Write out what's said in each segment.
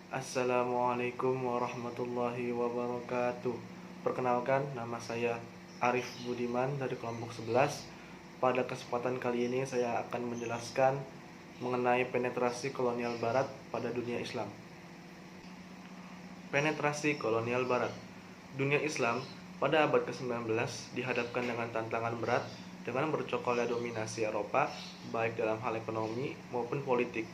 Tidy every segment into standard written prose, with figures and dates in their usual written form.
Assalamualaikum warahmatullahi wabarakatuh. Perkenalkan, nama saya Arif Budiman dari kelompok 11. Pada kesempatan kali ini saya akan menjelaskan mengenai penetrasi kolonial barat pada dunia Islam. Penetrasi kolonial barat. Dunia Islam pada abad ke-19 dihadapkan dengan tantangan berat dengan bercokolnya dominasi Eropa baik dalam hal ekonomi maupun politik.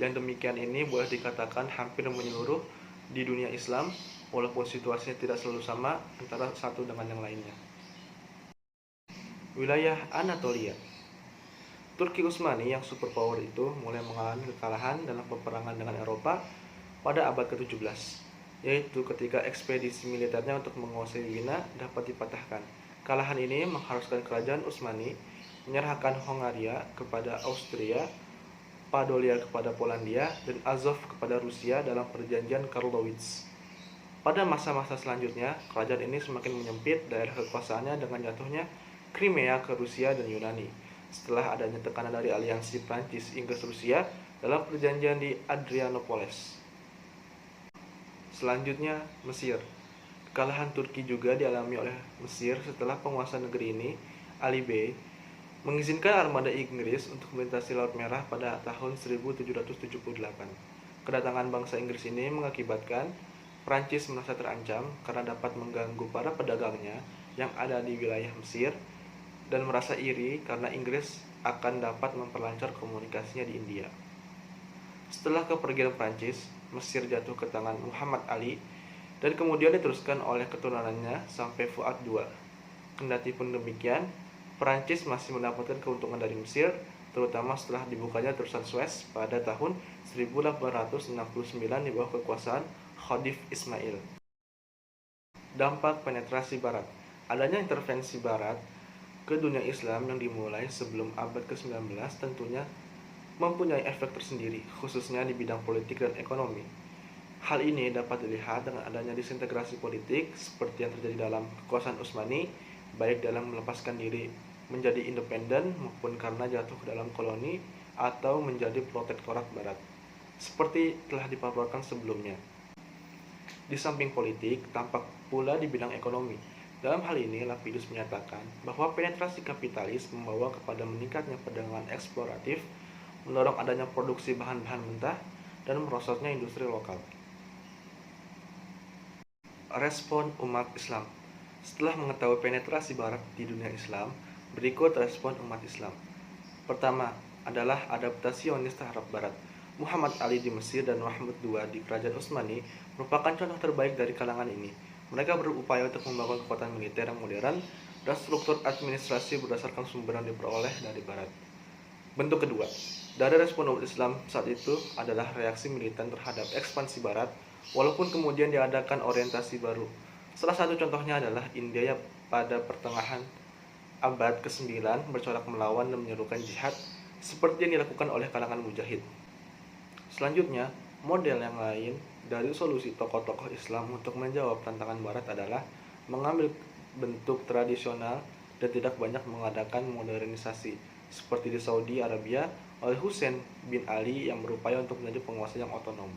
Yang demikian ini boleh dikatakan hampir menyeluruh di dunia Islam, walaupun situasinya tidak selalu sama antara satu dengan yang lainnya. Wilayah Anatolia. Turki Utsmani yang superpower itu mulai mengalami kekalahan dalam peperangan dengan Eropa pada abad ke-17, yaitu ketika ekspedisi militernya untuk menguasai Wina dapat dipatahkan. Kekalahan ini mengharuskan kerajaan Utsmani menyerahkan Hongaria kepada Austria, Podolia kepada Polandia, dan Azov kepada Rusia dalam perjanjian Karlowitz. Pada masa-masa selanjutnya, kerajaan ini semakin menyempit daerah kekuasaannya dengan jatuhnya Crimea ke Rusia dan Yunani, setelah adanya tekanan dari aliansi Prancis, Inggris, Rusia dalam perjanjian di Adrianopolis. Selanjutnya, Mesir. Kekalahan Turki juga dialami oleh Mesir setelah penguasa negeri ini, Ali Bey, mengizinkan armada Inggris untuk melintasi Laut Merah pada tahun 1778. Kedatangan bangsa Inggris ini mengakibatkan Prancis merasa terancam karena dapat mengganggu para pedagangnya yang ada di wilayah Mesir dan merasa iri karena Inggris akan dapat memperlancar komunikasinya di India. Setelah kepergian Prancis, Mesir jatuh ke tangan Muhammad Ali dan kemudian diteruskan oleh keturunannya sampai Fuad II. Kendati pun demikian, Prancis masih mendapatkan keuntungan dari Mesir, terutama setelah dibukanya terusan Suez pada tahun 1869 di bawah kekuasaan Khalif Ismail. Dampak penetrasi Barat. Adanya intervensi Barat ke dunia Islam yang dimulai sebelum abad ke-19 tentunya mempunyai efek tersendiri, khususnya di bidang politik dan ekonomi. Hal ini dapat dilihat dengan adanya disintegrasi politik seperti yang terjadi dalam kekuasaan Utsmani, baik dalam melepaskan diri menjadi independen maupun karena jatuh ke dalam koloni atau menjadi protektorat Barat, seperti telah dipaparkan sebelumnya. Di samping politik, tampak pula di bidang ekonomi. Dalam hal ini, Lapidus menyatakan bahwa penetrasi kapitalis membawa kepada meningkatnya perdagangan eksploratif, mendorong adanya produksi bahan-bahan mentah, dan merosotnya industri lokal. Respon umat Islam. Setelah mengetahui penetrasi Barat di dunia Islam, berikut respon umat Islam. Pertama adalah adaptasi Zionis terhadap Barat. Muhammad Ali di Mesir dan Mahmud II di Kerajaan Utsmani merupakan contoh terbaik dari kalangan ini. Mereka berupaya untuk membangun kekuatan militer yang modern dan struktur administrasi berdasarkan sumber yang diperoleh dari Barat. Bentuk kedua, dari respon umat Islam saat itu adalah reaksi militan terhadap ekspansi Barat, walaupun kemudian diadakan orientasi baru. Salah satu contohnya adalah India pada pertengahan abad ke-9 bercorak melawan dan menyerukan jihad seperti yang dilakukan oleh kalangan mujahid. Selanjutnya, model yang lain dari solusi tokoh-tokoh Islam untuk menjawab tantangan Barat adalah mengambil bentuk tradisional dan tidak banyak mengadakan modernisasi, seperti di Saudi Arabia oleh Hussein bin Ali yang berupaya untuk menjadi penguasa yang otonom.